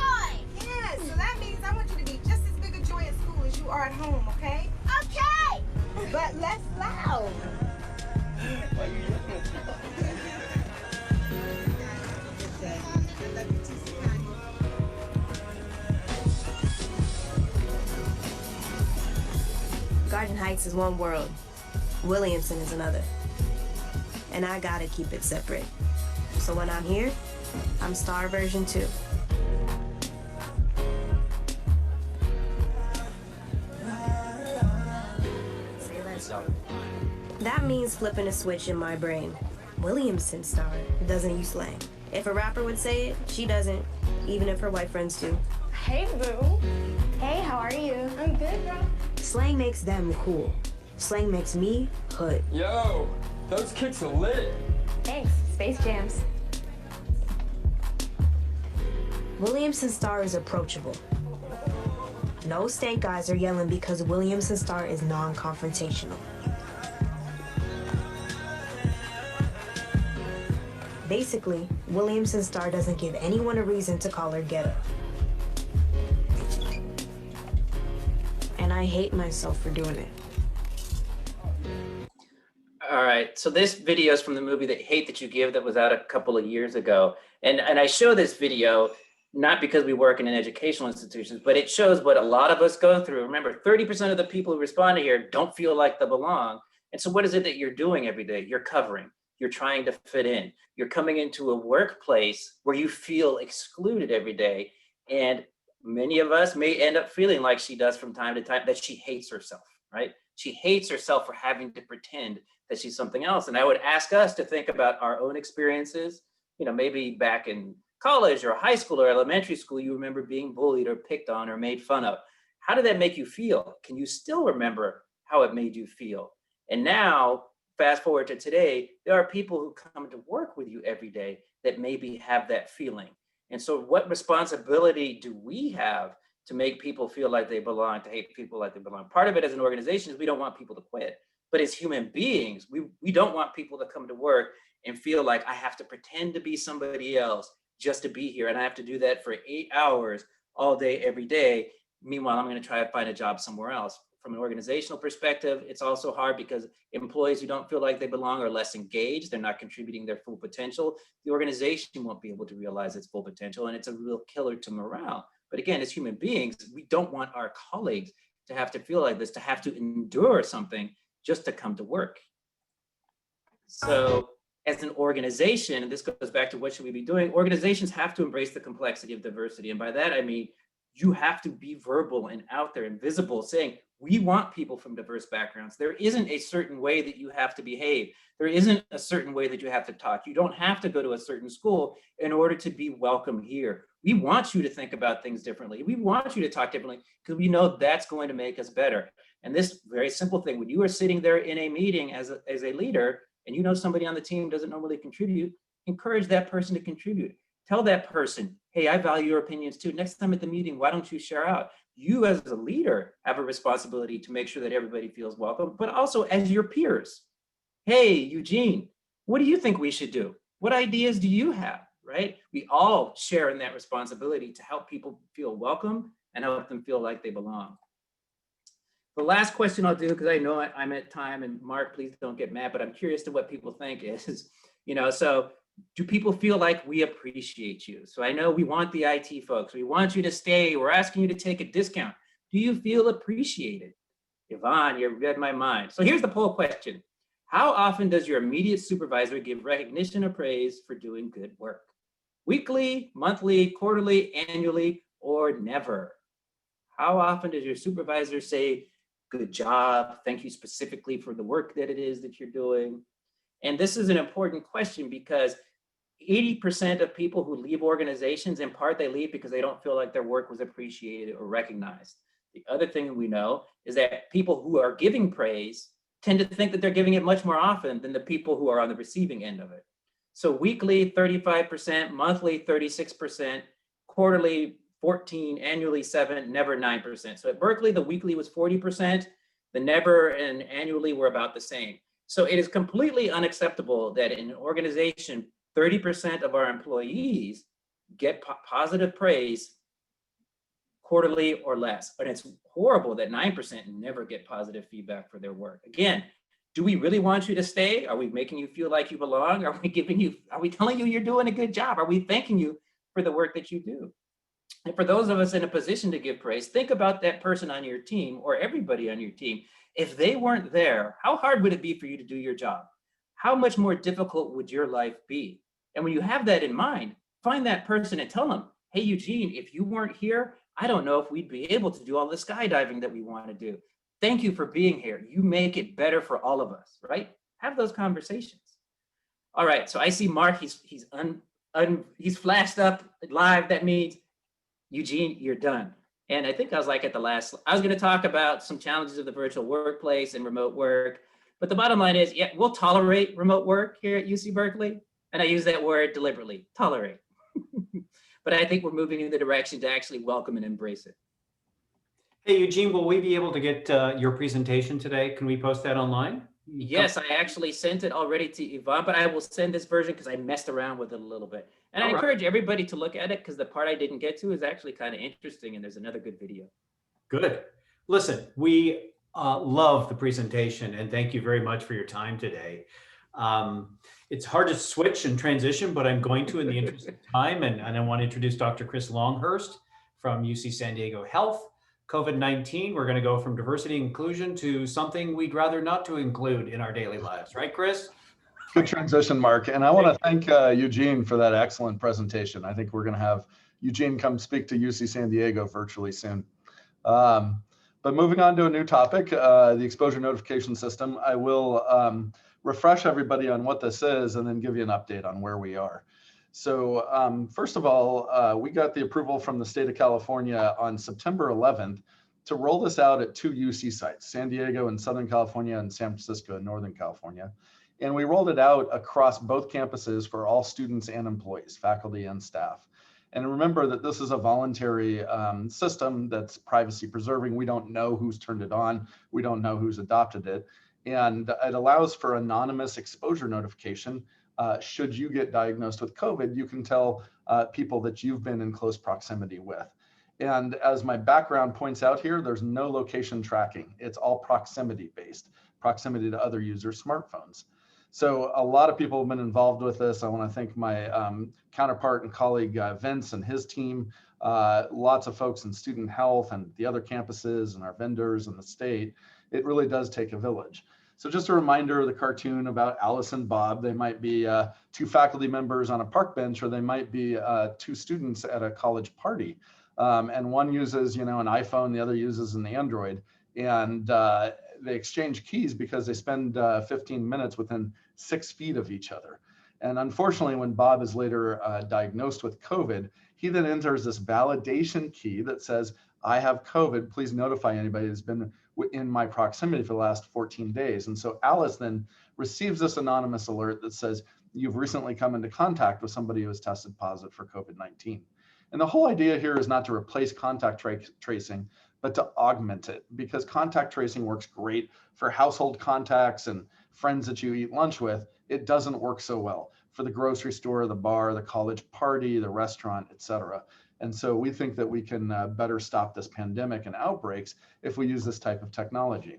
Yes, so that means I want you to be just as big a joy at school as you are at home, okay? Okay! But less loud. Garden Heights is one world. Williamson is another. And I gotta keep it separate. So when I'm here, I'm Star version 2. Say less. That means flipping a switch in my brain. Williamson Star doesn't use slang. If a rapper would say it, she doesn't, even if her white friends do. Hey, boo. Hey, how are you? I'm good, bro. Slang makes them cool. Slang makes me hood. Yo, those kicks are lit. Thanks. Space Jams. Williamson Star is approachable. No stank guys are yelling because Williamson Star is non-confrontational. Basically, Williamson Star doesn't give anyone a reason to call her ghetto. And I hate myself for doing it. All right, so this video is from the movie The Hate That You Give that was out a couple of years ago. And I show this video not because we work in an educational institutions, but it shows what a lot of us go through. Remember, 30% of the people who respond here don't feel like they belong. And so what is it that you're doing every day? You're covering, you're trying to fit in. You're coming into a workplace where you feel excluded every day. And many of us may end up feeling like she does from time to time, that she hates herself, right? She hates herself for having to pretend that she's something else. And I would ask us to think about our own experiences, maybe back in college or high school or elementary school, you remember being bullied or picked on or made fun of. How did that make you feel? Can you still remember how it made you feel? And now, fast forward to today, there are people who come to work with you every day that maybe have that feeling. And so what responsibility do we have to make people feel like they belong, to hate people like they belong? Part of it as an organization is we don't want people to quit. But as human beings, we don't want people to come to work and feel like I have to pretend to be somebody else just to be here. And I have to do that for 8 hours all day, every day. Meanwhile, I'm going to try to find a job somewhere else. From an organizational perspective, it's also hard because employees who don't feel like they belong are less engaged. They're not contributing their full potential. The organization won't be able to realize its full potential, and it's a real killer to morale. But again, as human beings, we don't want our colleagues to have to feel like this, to have to endure something just to come to work. So as an organization, and this goes back to what should we be doing, organizations have to embrace the complexity of diversity. And by that, I mean, you have to be verbal and out there and visible, saying, we want people from diverse backgrounds. There isn't a certain way that you have to behave. There isn't a certain way that you have to talk. You don't have to go to a certain school in order to be welcome here. We want you to think about things differently. We want you to talk differently because we know that's going to make us better. And this very simple thing, when you are sitting there in a meeting as a leader, and you know somebody on the team doesn't normally contribute, encourage that person to contribute. Tell that person, hey, I value your opinions too. Next time at the meeting, why don't you share out? You as a leader have a responsibility to make sure that everybody feels welcome, but also as your peers. Hey, Eugene, what do you think we should do? What ideas do you have, right? We all share in that responsibility to help people feel welcome and help them feel like they belong. The last question I'll do, because I know I'm at time, and Mark, please don't get mad, but I'm curious to what people think is, so do people feel like we appreciate you? So I know we want the IT folks, we want you to stay, we're asking you to take a discount. Do you feel appreciated? Yvonne, you read my mind. So here's the poll question. How often does your immediate supervisor give recognition or praise for doing good work? Weekly, monthly, quarterly, annually, or never? How often does your supervisor say, good job, thank you specifically for the work that it is that you're doing? And this is an important question because 80% of people who leave organizations, in part, they leave because they don't feel like their work was appreciated or recognized. The other thing we know is that people who are giving praise tend to think that they're giving it much more often than the people who are on the receiving end of it. So weekly, 35%, monthly, 36%, quarterly, 14, annually 7, never 9%. So at Berkeley, the weekly was 40%, the never and annually were about the same. So it is completely unacceptable that in an organization, 30% of our employees get positive praise quarterly or less. And it's horrible that 9% never get positive feedback for their work. Again, do we really want you to stay? Are we making you feel like you belong? Are we telling you you're doing a good job? Are we thanking you for the work that you do? And for those of us in a position to give praise, think about that person on your team or everybody on your team. If they weren't there, how hard would it be for you to do your job? How much more difficult would your life be? And when you have that in mind, find that person and tell them, hey, Eugene, if you weren't here, I don't know if we'd be able to do all the skydiving that we want to do. Thank you for being here. You make it better for all of us, right? Have those conversations. All right, so I see Mark, he's flashed up live. That means, Eugene, you're done. And I think I was like at the last, I was gonna talk about some challenges of the virtual workplace and remote work, but the bottom line is, yeah, we'll tolerate remote work here at UC Berkeley. And I use that word deliberately, tolerate. But I think we're moving in the direction to actually welcome and embrace it. Hey, Eugene, will we be able to get your presentation today? Can we post that online? Yes, I actually sent it already to Yvonne, but I will send this version because I messed around with it a little bit. And I encourage everybody to look at it because the part I didn't get to is actually kind of interesting and there's another good video. Good. Listen, we love the presentation and thank you very much for your time today. It's hard to switch and transition, but I'm going to in the interest of time. And I want to introduce Dr. Chris Longhurst from UC San Diego Health. COVID-19, we're going to go from diversity and inclusion to something we'd rather not to include in our daily lives. Right, Chris? Good transition, Mark. And I want to thank Eugene for that excellent presentation. I think we're going to have Eugene come speak to UC San Diego virtually soon. But moving on to a new topic, the exposure notification system, I will refresh everybody on what this is and then give you an update on where we are. So first of all, we got the approval from the state of California on September 11th to roll this out at 2 UC sites, San Diego in Southern California and San Francisco in Northern California. And we rolled it out across both campuses for all students and employees, faculty and staff. And remember that this is a voluntary system that's privacy preserving. We don't know who's turned it on. We don't know who's adopted it. And it allows for anonymous exposure notification. Should you get diagnosed with COVID, you can tell people that you've been in close proximity with. And as my background points out here, there's no location tracking. It's all proximity based, proximity to other users' smartphones. So a lot of people have been involved with this. I want to thank my counterpart and colleague, Vince and his team, lots of folks in student health and the other campuses and our vendors and the state. It really does take a village. So just a reminder of the cartoon about Alice and Bob. They might be 2 faculty members on a park bench, or they might be 2 students at a college party. And one uses, an iPhone, the other uses an Android. And they exchange keys because they spend 15 minutes within 6 feet of each other. And unfortunately, when Bob is later diagnosed with COVID, he then enters this validation key that says, I have COVID, please notify anybody who's been in my proximity for the last 14 days. And so Alice then receives this anonymous alert that says, you've recently come into contact with somebody who has tested positive for COVID-19. And the whole idea here is not to replace contact tracing, but to augment it, because contact tracing works great for household contacts and friends that you eat lunch with. It doesn't work so well for the grocery store, the bar, the college party, the restaurant, et cetera. And so we think that we can better stop this pandemic and outbreaks if we use this type of technology.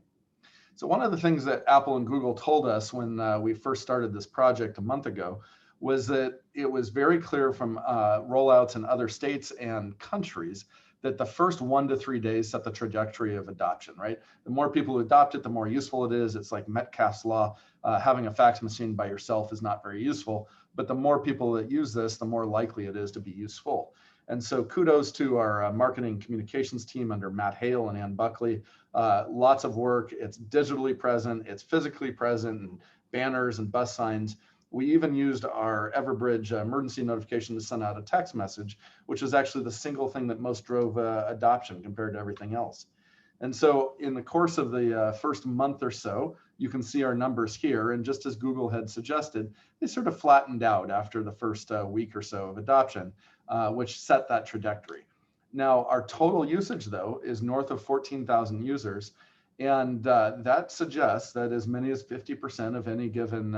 So one of the things that Apple and Google told us when we first started this project a month ago was that it was very clear from rollouts in other states and countries that the first 1 to 3 days set the trajectory of adoption, right? The more people who adopt it, the more useful it is. It's like Metcalfe's law. Having a fax machine by yourself is not very useful, but the more people that use this, the more likely it is to be useful. And so kudos to our marketing communications team under Matt Hale and Ann Buckley. Lots of work. It's digitally present. It's physically present, and banners and bus signs. We even used our Everbridge emergency notification to send out a text message, which is actually the single thing that most drove adoption compared to everything else. And so in the course of the first month or so, you can see our numbers here. And just as Google had suggested, they sort of flattened out after the first week or so of adoption, which set that trajectory. Now, our total usage, though, is north of 14,000 users. And that suggests that as many as 50% of any given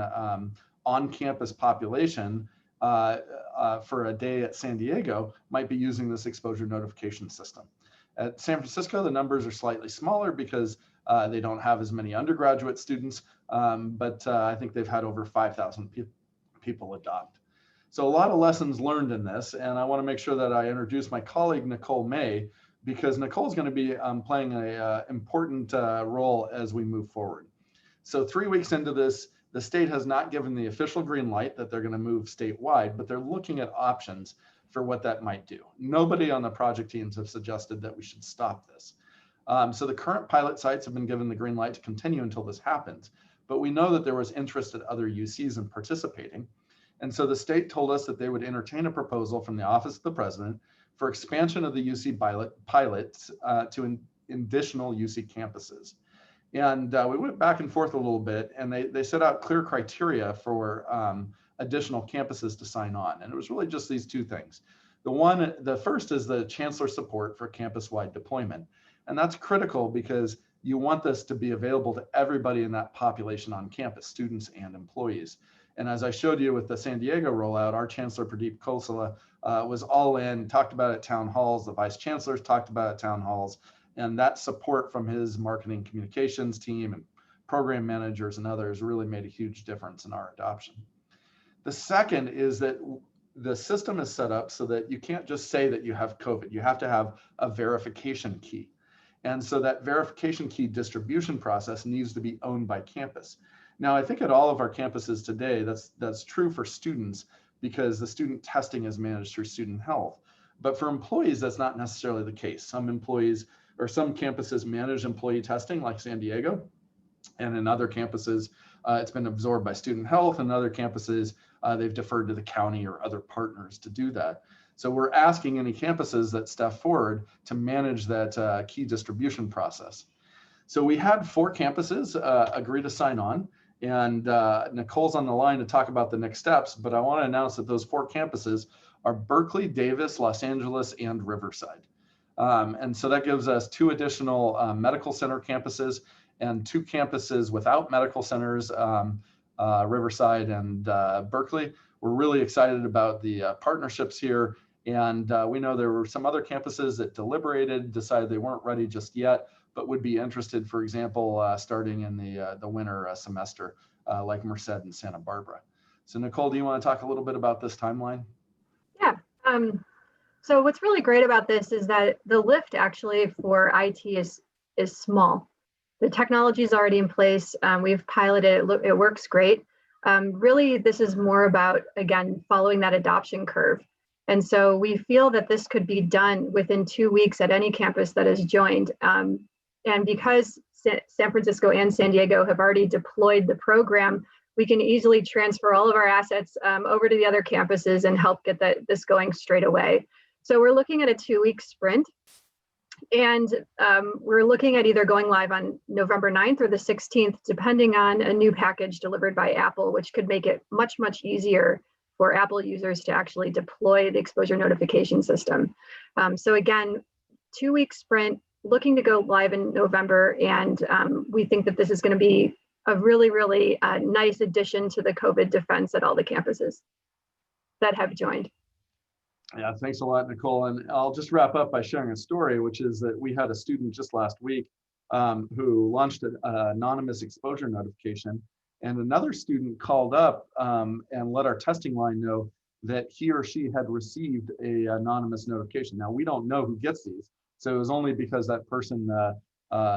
on-campus population for a day at San Diego might be using this exposure notification system. At San Francisco, the numbers are slightly smaller because they don't have as many undergraduate students, but I think they've had over 5,000 people adopt. So a lot of lessons learned in this, and I want to make sure that I introduce my colleague, Nicole May, because Nicole's going to be playing an important role as we move forward. So 3 weeks into this, the state has not given the official green light that they're going to move statewide, but they're looking at options for what that might do. Nobody on the project teams have suggested that we should stop this. So the current pilot sites have been given the green light to continue until this happens, but we know that there was interest at other UCs in participating. And so the state told us that they would entertain a proposal from the Office of the President for expansion of the UC pilots to additional UC campuses. And we went back and forth a little bit, and they set out clear criteria for additional campuses to sign on. And it was really just these two things. The first is the chancellor support for campus-wide deployment. And that's critical because you want this to be available to everybody in that population on campus, students and employees. And as I showed you with the San Diego rollout, our Chancellor Pradeep Khosla was all in, talked about it at town halls, the vice chancellors talked about it at town halls, and that support from his marketing communications team and program managers and others really made a huge difference in our adoption. The second is that the system is set up so that you can't just say that you have COVID, you have to have a verification key. And so that verification key distribution process needs to be owned by campus. Now, I think at all of our campuses today, that's true for students because the student testing is managed through student health. But for employees, that's not necessarily the case. Some employees or some campuses manage employee testing like San Diego. And in other campuses, it's been absorbed by student health, and other campuses, they've deferred to the county or other partners to do that. So we're asking any campuses that step forward to manage that key distribution process. So we had 4 campuses agree to sign on. And Nicole's on the line to talk about the next steps, but I want to announce that those 4 campuses are Berkeley, Davis, Los Angeles, and Riverside. And so that gives us 2 additional medical center campuses and 2 campuses without medical centers, Riverside and Berkeley. We're really excited about the partnerships here. And we know there were some other campuses that deliberated, decided they weren't ready just yet, but would be interested, for example, starting in the winter semester, like Merced and Santa Barbara. So Nicole, do you want to talk a little bit about this timeline? Yeah. So what's really great about this is that the lift actually for IT is small. The technology is already in place. We've piloted it. It works great. Really, this is more about, again, following that adoption curve. And so we feel that this could be done within 2 weeks at any campus that is joined. And because San Francisco and San Diego have already deployed the program, we can easily transfer all of our assets over to the other campuses and help get this going straight away. So we're looking at a 2-week sprint. And we're looking at either going live on November 9th or the 16th, depending on a new package delivered by Apple, which could make it much, much easier for Apple users to actually deploy the exposure notification system. So again, 2-week sprint, looking to go live in November. And we think that this is going to be a really, really nice addition to the COVID defense at all the campuses that have joined. Yeah, thanks a lot, Nicole. And I'll just wrap up by sharing a story, which is that we had a student just last week who launched an anonymous exposure notification. And another student called up and let our testing line know that he or she had received an anonymous notification. Now, we don't know who gets these. So it was only because that person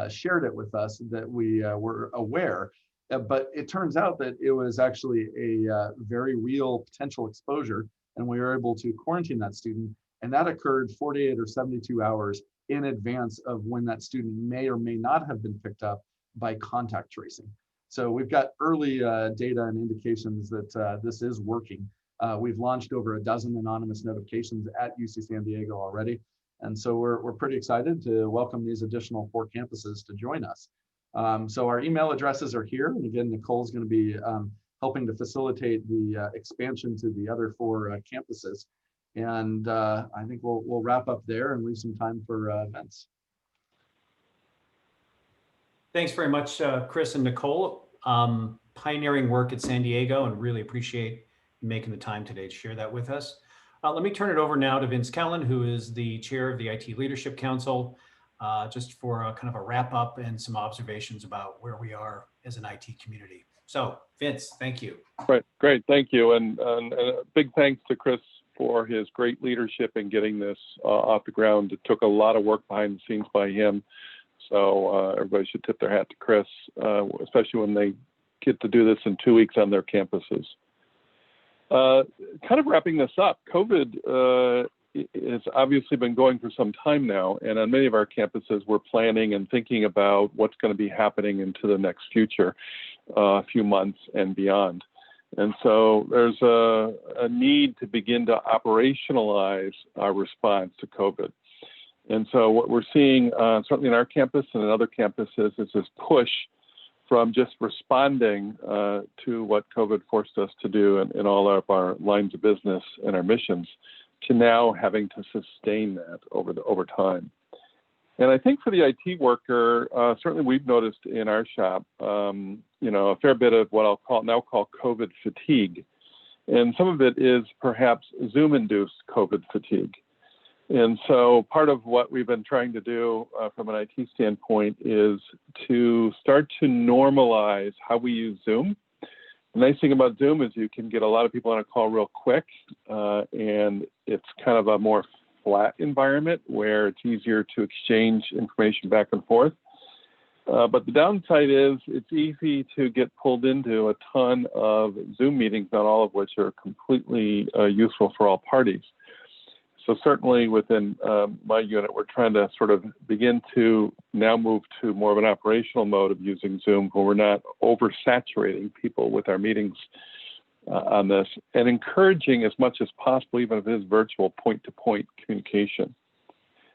shared it with us that we were aware. But it turns out that it was actually a very real potential exposure, and we were able to quarantine that student. And that occurred 48 or 72 hours in advance of when that student may or may not have been picked up by contact tracing. So we've got early data and indications that this is working. We've launched over a dozen anonymous notifications at UC San Diego already. And so we're pretty excited to welcome these additional 4 campuses to join us. So our email addresses are here. And again, Nicole's going to be helping to facilitate the expansion to the other 4 campuses. And I think we'll wrap up there and leave some time for events. Thanks very much, Chris and Nicole. Pioneering work at San Diego, and really appreciate you making the time today to share that with us. Let me turn it over now to Vince Kellen, who is the chair of the IT Leadership Council, just for a kind of a wrap up and some observations about where we are as an IT community. So Vince, thank you. Right, great, thank you. And a big thanks to Chris for his great leadership in getting this off the ground. It took a lot of work behind the scenes by him. So everybody should tip their hat to Chris, especially when they get to do this in 2 weeks on their campuses. Kind of wrapping this up, COVID has obviously been going for some time now, and on many of our campuses, we're planning and thinking about what's going to be happening into the next future, a few months and beyond. And so there's a need to begin to operationalize our response to COVID. And so what we're seeing, certainly in our campus and in other campuses, is this push from just responding to what COVID forced us to do in all of our lines of business and our missions, to now having to sustain that over time. And I think for the IT worker, certainly we've noticed in our shop, a fair bit of what I'll now call COVID fatigue. And some of it is perhaps Zoom-induced COVID fatigue. And so part of what we've been trying to do from an IT standpoint is to start to normalize how we use Zoom. The nice thing about Zoom is you can get a lot of people on a call real quick, and it's kind of a more flat environment where it's easier to exchange information back and forth. But the downside is it's easy to get pulled into a ton of Zoom meetings, not all of which are completely useful for all parties. So certainly within my unit, we're trying to sort of begin to now move to more of an operational mode of using Zoom, where we're not oversaturating people with our meetings on this, and encouraging as much as possible, even if it is virtual, point-to-point communication.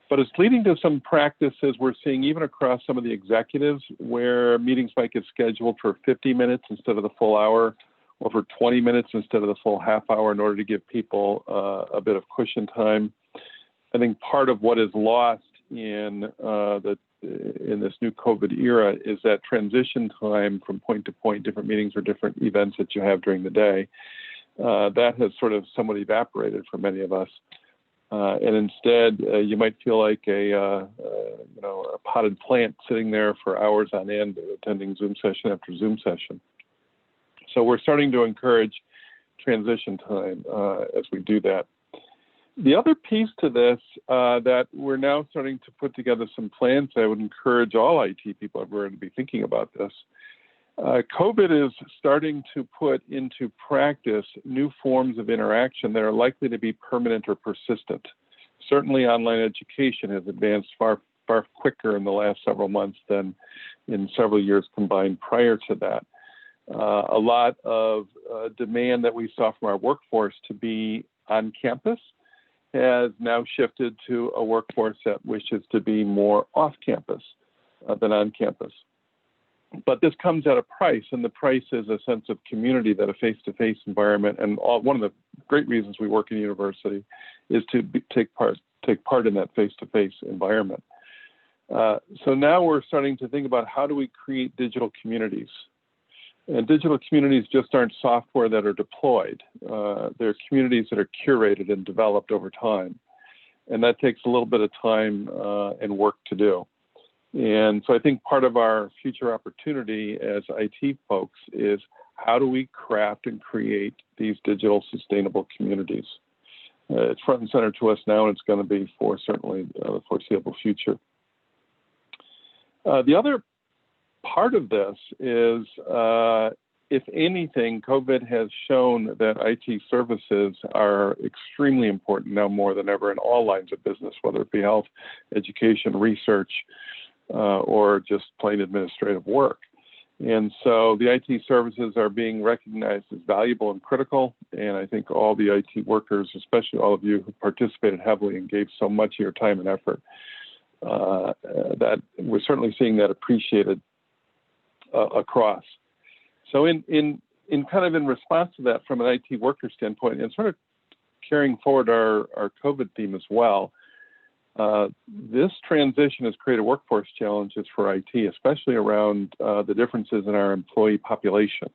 But it's leading to some practices we're seeing even across some of the executives, where meetings might get scheduled for 50 minutes instead of the full hour, or for 20 minutes instead of the full half hour, in order to give people a bit of cushion time. I think part of what is lost in this new COVID era is that transition time from point to point, different meetings or different events that you have during the day. That has sort of somewhat evaporated for many of us. And instead, you might feel like a potted plant sitting there for hours on end, attending Zoom session after Zoom session. So we're starting to encourage transition time as we do that. The other piece to this that we're now starting to put together some plans, I would encourage all IT people everywhere to be thinking about this. COVID is starting to put into practice new forms of interaction that are likely to be permanent or persistent. Certainly online education has advanced far quicker in the last several months than in several years combined prior to that. A lot of demand that we saw from our workforce to be on campus has now shifted to a workforce that wishes to be more off campus than on campus. But this comes at a price, and the price is a sense of community that a face-to-face environment, and one of the great reasons we work in university is to take part in that face-to-face environment. So now we're starting to think about, how do we create digital communities? And digital communities just aren't software that are deployed. They're communities that are curated and developed over time. And that takes a little bit of time and work to do. And so I think part of our future opportunity as IT folks is, how do we craft and create these digital sustainable communities? It's front and center to us now, and it's going to be for certainly the foreseeable future. The other part of this is, if anything, COVID has shown that IT services are extremely important now more than ever in all lines of business, whether it be health, education, research, or just plain administrative work. And so the IT services are being recognized as valuable and critical. And I think all the IT workers, especially all of you who participated heavily and gave so much of your time and effort, that we're certainly seeing that appreciated across. So in kind of in response to that from an IT worker standpoint, and sort of carrying forward our COVID theme as well, this transition has created workforce challenges for IT, especially around the differences in our employee population.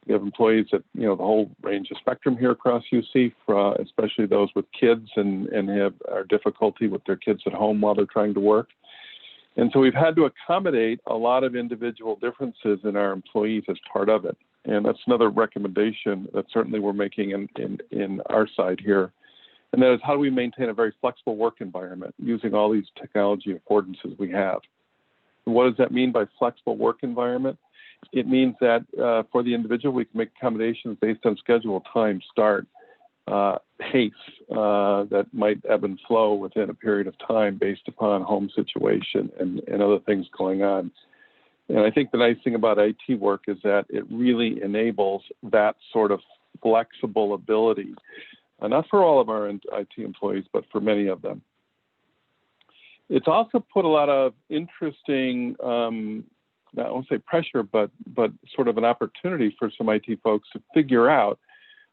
We have employees at the whole range of spectrum here across UC, especially those with kids and have our difficulty with their kids at home while they're trying to work. And so we've had to accommodate a lot of individual differences in our employees as part of it. And that's another recommendation that certainly we're making in our side here. And that is, how do we maintain a very flexible work environment using all these technology affordances we have? And what does that mean by flexible work environment? It means that for the individual, we can make accommodations based on schedule, time, start, pace that might ebb and flow within a period of time based upon home situation and other things going on. And I think the nice thing about IT work is that it really enables that sort of flexible ability, not for all of our IT employees, but for many of them. It's also put a lot of interesting, I won't say pressure, but sort of an opportunity for some IT folks to figure out,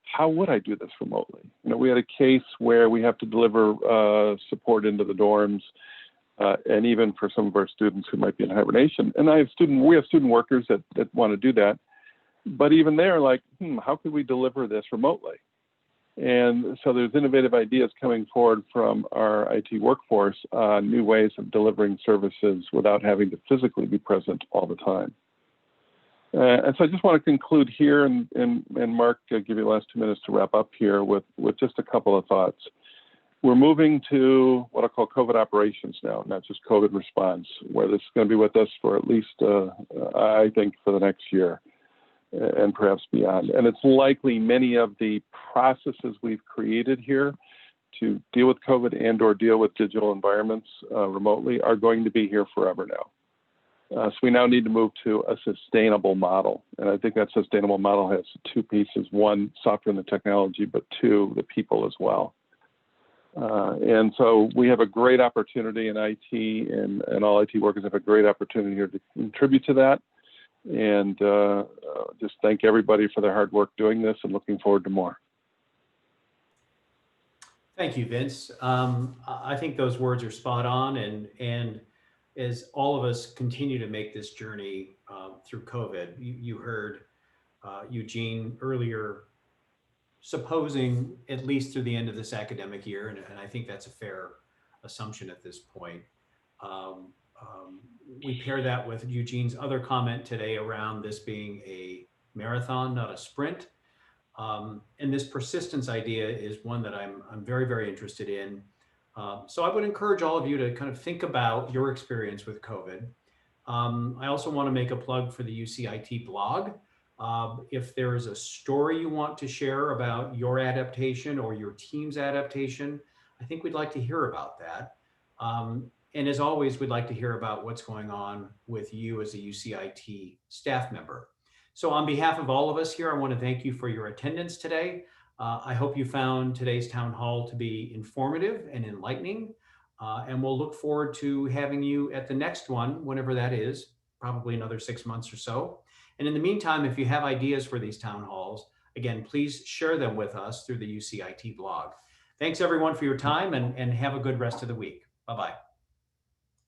how would I do this remotely? We had a case where we have to deliver support into the dorms, and even for some of our students who might be in hibernation. And we have student workers that want to do that. But even they're like, how could we deliver this remotely? And so there's innovative ideas coming forward from our IT workforce, new ways of delivering services without having to physically be present all the time. And so I just want to conclude here, and Mark, give you the last 2 minutes to wrap up here with just a couple of thoughts. We're moving to what I call COVID operations now, not just COVID response, where this is going to be with us for at least, I think, for the next year and perhaps beyond. And it's likely many of the processes we've created here to deal with COVID and or deal with digital environments remotely are going to be here forever now. So we now need to move to a sustainable model. And I think that sustainable model has two pieces: one, software and the technology, but two, the people as well. And so we have a great opportunity in IT, and all IT workers have a great opportunity here to contribute to that. And just thank everybody for their hard work doing this, and looking forward to more. Thank you, Vince. I think those words are spot on. And as all of us continue to make this journey through COVID, you heard Eugene earlier supposing at least through the end of this academic year, and I think that's a fair assumption at this point. We pair that with Eugene's other comment today around this being a marathon, not a sprint. And this persistence idea is one that I'm very, very interested in. So I would encourage all of you to kind of think about your experience with COVID. I also want to make a plug for the UCIT blog. If there is a story you want to share about your adaptation or your team's adaptation, I think we'd like to hear about that. And as always, we'd like to hear about what's going on with you as a UCIT staff member. So on behalf of all of us here, I want to thank you for your attendance today. I hope you found today's town hall to be informative and enlightening. And we'll look forward to having you at the next one, whenever that is, probably another 6 months or so. And in the meantime, if you have ideas for these town halls, again, please share them with us through the UCIT blog. Thanks everyone for your time, and have a good rest of the week. Bye-bye.